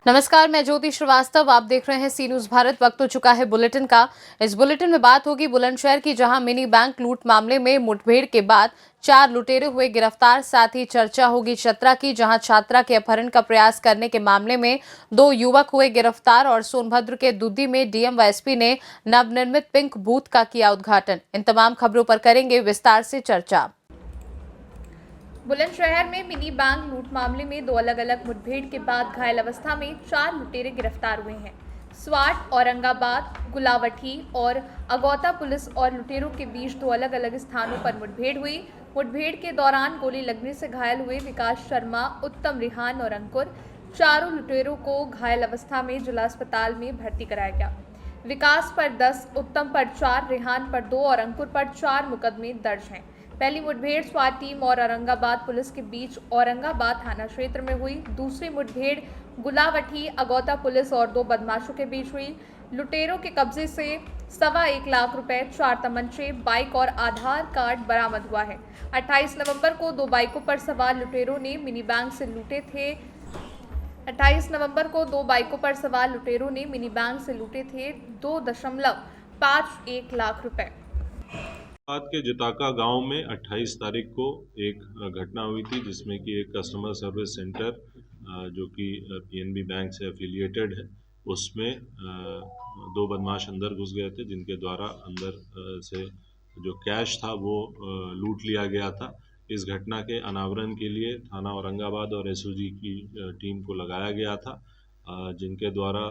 नमस्कार, मैं ज्योति श्रीवास्तव। आप देख रहे हैं सी न्यूज भारत। वक्त हो चुका है बुलेटिन का। इस बुलेटिन में बात होगी बुलंदशहर की, जहां मिनी बैंक लूट मामले में मुठभेड़ के बाद 4 लुटेरे हुए गिरफ्तार। साथ ही चर्चा होगी चतरा की, जहां छात्रा के अपहरण का प्रयास करने के मामले में 2 युवक हुए गिरफ्तार। और सोनभद्र के दुद्दी में डीएम व एसपी ने नवनिर्मित पिंक बूथ का किया उद्घाटन। इन तमाम खबरों पर करेंगे विस्तार से चर्चा। बुलंदशहर में मिनी बैंक लूट मामले में 2 अलग-अलग मुठभेड़ के बाद घायल अवस्था में 4 लुटेरे गिरफ्तार हुए हैं। स्वाट, औरंगाबाद, गुलावठी और अगौता पुलिस और लुटेरों के बीच 2 अलग-अलग स्थानों पर मुठभेड़ हुई। मुठभेड़ के दौरान गोली लगने से घायल हुए विकास शर्मा, उत्तम, रिहान और अंकुर, चारों लुटेरों को घायल अवस्था में जिला अस्पताल में भर्ती कराया गया। विकास पर 10, उत्तम पर 4, रिहान पर 2 और अंकुर पर 4 मुकदमे दर्ज हैं। पहली मुठभेड़ स्वाट टीम और औरंगाबाद पुलिस के बीच औरंगाबाद थाना क्षेत्र में हुई। दूसरी मुठभेड़ गुलावठी, अगौता पुलिस और 2 बदमाशों के बीच हुई। लुटेरों के कब्जे से 1.25 लाख रुपए, 4 तमंचे, बाइक और आधार कार्ड बरामद हुआ है। 28 नवंबर को 2 बाइकों पर सवार लुटेरों ने मिनी बैंक से लूटे थे 28 नवंबर को 2 बाइकों पर सवार लुटेरों ने मिनी बैंक से लूटे थे 2.51 लाख रुपए। बाद के जिताका गांव में 28 तारीख को एक घटना हुई थी, जिसमें कि एक कस्टमर सर्विस सेंटर जो कि पीएनबी बैंक से एफिलिएटेड है, उसमें 2 बदमाश अंदर घुस गए थे, जिनके द्वारा अंदर से जो कैश था वो लूट लिया गया था। इस घटना के अनावरण के लिए थाना औरंगाबाद और एसओजी की टीम को लगाया गया था, जिनके द्वारा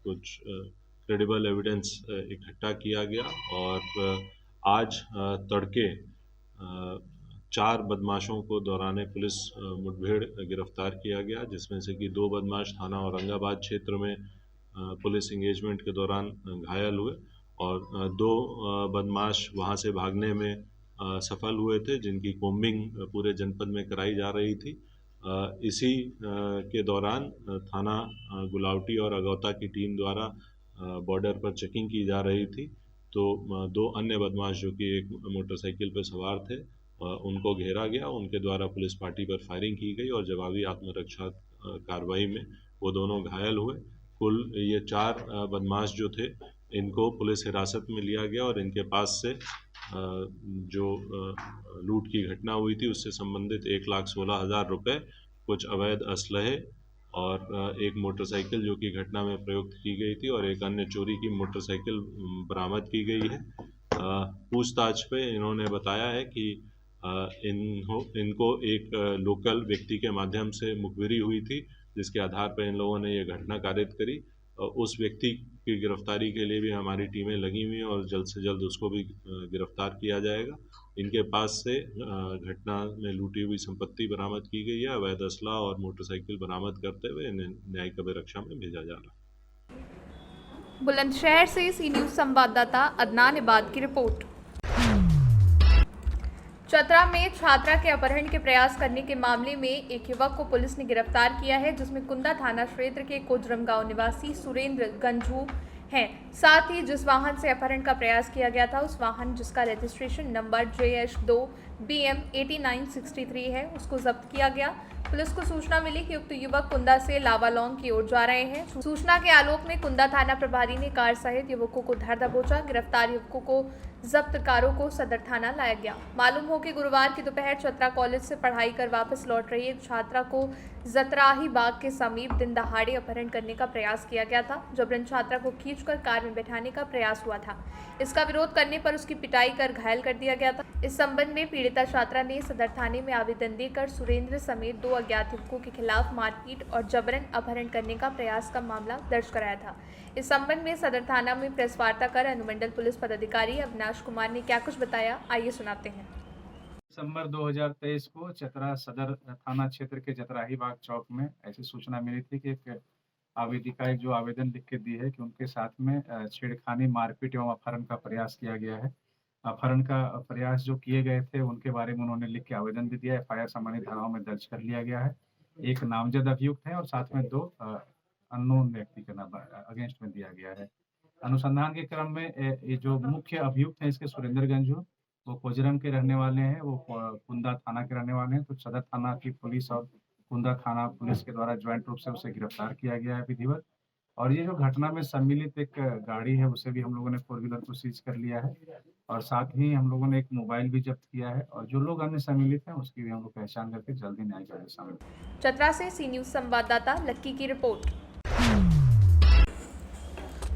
कुछ क्रेडिबल एविडेंस इकट्ठा किया गया। और आज तड़के 4 बदमाशों को दौरान पुलिस मुठभेड़ गिरफ्तार किया गया, जिसमें से कि 2 बदमाश थाना औरंगाबाद क्षेत्र में पुलिस इंगेजमेंट के दौरान घायल हुए और 2 बदमाश वहां से भागने में सफल हुए थे, जिनकी कोम्बिंग पूरे जनपद में कराई जा रही थी। इसी के दौरान थाना गुलावटी और अगौता की टीम द्वारा बॉर्डर पर चेकिंग की जा रही थी, तो 2 अन्य बदमाश जो कि एक मोटरसाइकिल पर सवार थे, उनको घेरा गया। उनके द्वारा पुलिस पार्टी पर फायरिंग की गई और जवाबी आत्मरक्षा कार्रवाई में वो दोनों घायल हुए। कुल ये 4 बदमाश जो थे, इनको पुलिस हिरासत में लिया गया और इनके पास से जो लूट की घटना हुई थी उससे संबंधित 1,16,000 रुपये, कुछ अवैध असलहे और एक मोटरसाइकिल जो कि घटना में प्रयुक्त की गई थी और एक अन्य चोरी की मोटरसाइकिल बरामद की गई है। पूछताछ पे इन्होंने बताया है कि इनको एक लोकल व्यक्ति के माध्यम से मुखबिरी हुई थी, जिसके आधार पर इन लोगों ने ये घटना कारित करी। उस व्यक्ति की गिरफ्तारी के लिए भी हमारी टीमें लगी हुई हैं और जल्द से जल्द उसको भी गिरफ्तार किया जाएगा। इनके पास से घटना में लूटी हुई संपत्ति बरामद की गई है। अवैध असला और मोटरसाइकिल बरामद करते हुए इन्हें न्यायिक अभिरक्षा में भेजा जा रहा है। बुलंदशहर से सी न्यूज संवाददाता अदनान इबाद की रिपोर्ट। चतरा में छात्रा के अपहरण के प्रयास करने के मामले में एक युवक को पुलिस ने गिरफ्तार किया है, जिसमें कुंदा थाना क्षेत्र के कोजरम गांव निवासी सुरेंद्र गंझू हैं। साथ ही जिस वाहन से अपहरण का प्रयास किया गया था, उस वाहन जिसका रजिस्ट्रेशन नंबर JH2 BM 8963 है, उसको जब्त किया गया। पुलिस को सूचना मिली कि उक्त युवक कुंदा से लावालौंग की ओर जा रहे हैं। सूचना के आलोक में कुंदा थाना प्रभारी ने कार सहित युवकों को धर दबोचा। गिरफ्तार युवकों को जब्त कारों को सदर थाना लाया गया। मालूम हो कि गुरुवार की दोपहर चतरा कॉलेज से पढ़ाई कर वापस लौट रही एक छात्रा को जतराही बाग के समीप दिन दहाड़े अपहरण करने का प्रयास किया गया था। जबरन छात्रा को खींचकर कार में बैठाने का प्रयास हुआ था। इसका विरोध करने पर उसकी पिटाई कर घायल कर दिया गया था। इस संबंध में पीड़िता छात्रा ने सदर थाने में आवेदन देकर सुरेंद्र समेत 2 अज्ञात युवकों के खिलाफ मारपीट और जबरन अपहरण करने का प्रयास का मामला दर्ज कराया था। इस संबंध में सदर थाना में प्रेस वार्ता कर अनुमंडल पुलिस पदाधिकारी अविनाश कुमार ने क्या कुछ बताया, आइए सुनाते हैं। दिसंबर 2023 को चतरा सदर थाना क्षेत्र के जतराही बाग चौक में ऐसी सूचना मिली थी कि एक आवेदिका जो आवेदन लिख के दी है कि उनके साथ में छेड़खानी, मारपीट एवं अपहरण का प्रयास किया गया है। अपहरण का प्रयास जो किए गए थे उनके बारे में उन्होंने लिख के आवेदन भी दिया है। एफआईआर सामान्य धाराओं में दर्ज कर लिया गया है। एक नामजद अभियुक्त है और साथ में 2 अननोन व्यक्ति के नाम अगेंस्ट में दिया गया है। अनुसंधान के क्रम में ये जो मुख्य अभियुक्त है इसके सुरेंद्र गंझू, वो कोजरम के रहने वाले हैं, वो कुंदा थाना के रहने वाले हैं। तो सदर थाना की पुलिस और कुंदा थाना पुलिस के द्वारा ज्वाइंट रूप से उसे गिरफ्तार किया गया है विधिवत। और ये जो घटना में सम्मिलित एक गाड़ी है, उसे भी हम लोगों ने 4 व्हीलर को सीज कर लिया है और साथ ही हम लोगों ने एक मोबाइल भी जब्त किया है और जो लोग अन्य सम्मिलित हैं उसकी भी हम लोग पहचान करके जल्दी न्यायिक आदेश शामिल। चतरा से सी न्यूज संवाददाता लक्की की रिपोर्ट।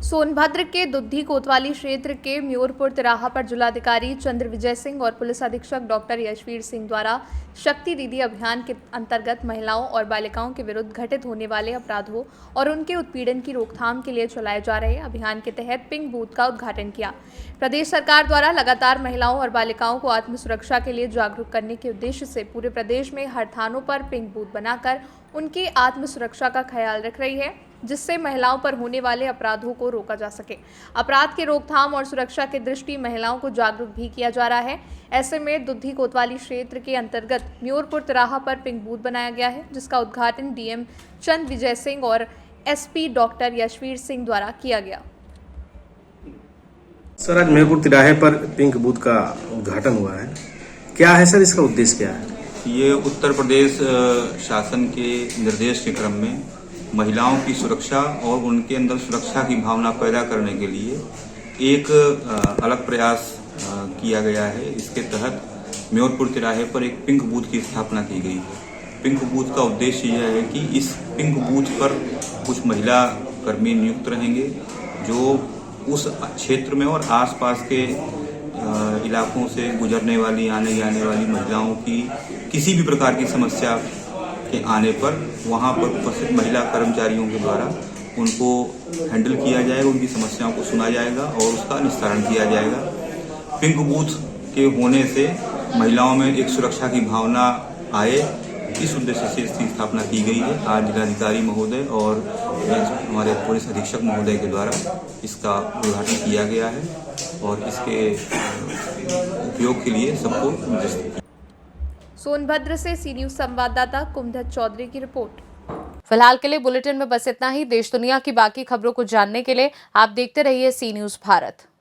सोनभद्र के दुद्धी कोतवाली क्षेत्र के म्योरपुर तिराहा पर जिलाधिकारी चंद्र विजय सिंह और पुलिस अधीक्षक डॉक्टर यशवीर सिंह द्वारा शक्ति दीदी अभियान के अंतर्गत महिलाओं और बालिकाओं के विरुद्ध घटित होने वाले अपराधों और उनके उत्पीड़न की रोकथाम के लिए चलाए जा रहे अभियान के तहत पिंक बूथ का उद्घाटन किया। प्रदेश सरकार द्वारा लगातार महिलाओं और बालिकाओं को आत्म सुरक्षा के लिए जागरूक करने के उद्देश्य से पूरे प्रदेश में हर थानों पर पिंक बूथ बनाकर उनकी आत्म सुरक्षा का ख्याल रख रही है, जिससे महिलाओं पर होने वाले अपराधों को रोका जा सके। अपराध के रोकथाम और सुरक्षा की दृष्टि महिलाओं को जागरूक भी किया जा रहा है। ऐसे में दुद्धी कोतवाली क्षेत्र के अंतर्गत म्योरपुर तिराहा पर पिंक बूथ बनाया गया है, जिसका उद्घाटन डीएम चंद्र विजय सिंह और एसपी डॉक्टर यशवीर सिंह द्वारा किया गया। सर, आज म्योरपुर तिराहे पर पिंक बूथ का उद्घाटन हुआ है, क्या है सर, इसका उद्देश्य क्या है? ये उत्तर प्रदेश शासन के निर्देश के क्रम में महिलाओं की सुरक्षा और उनके अंदर सुरक्षा की भावना पैदा करने के लिए एक अलग प्रयास किया गया है। इसके तहत म्योरपुर तिराहे पर एक पिंक बूथ की स्थापना की गई है। पिंक बूथ का उद्देश्य यह है कि इस पिंक बूथ पर कुछ महिला कर्मी नियुक्त रहेंगे जो उस क्षेत्र में और आसपास के इलाकों से गुजरने वाली आने जाने वाली महिलाओं की किसी भी प्रकार की समस्या के आने पर वहां पर उपस्थित महिला कर्मचारियों के द्वारा उनको हैंडल किया जाएगा, उनकी समस्याओं को सुना जाएगा और उसका निस्तारण किया जाएगा। पिंक बूथ के होने से महिलाओं में एक सुरक्षा की भावना आए, इस उद्देश्य से इसकी स्थापना की गई है। आज जिलाधिकारी महोदय और हमारे पुलिस अधीक्षक महोदय के द्वारा इसका उद्घाटन किया गया है और इसके उपयोग के लिए सबको निर्देशित किया। सोनभद्र से सी न्यूज संवाददाता कुमधत चौधरी की रिपोर्ट। फिलहाल के लिए बुलेटिन में बस इतना ही। देश दुनिया की बाकी खबरों को जानने के लिए आप देखते रहिए सी न्यूज भारत।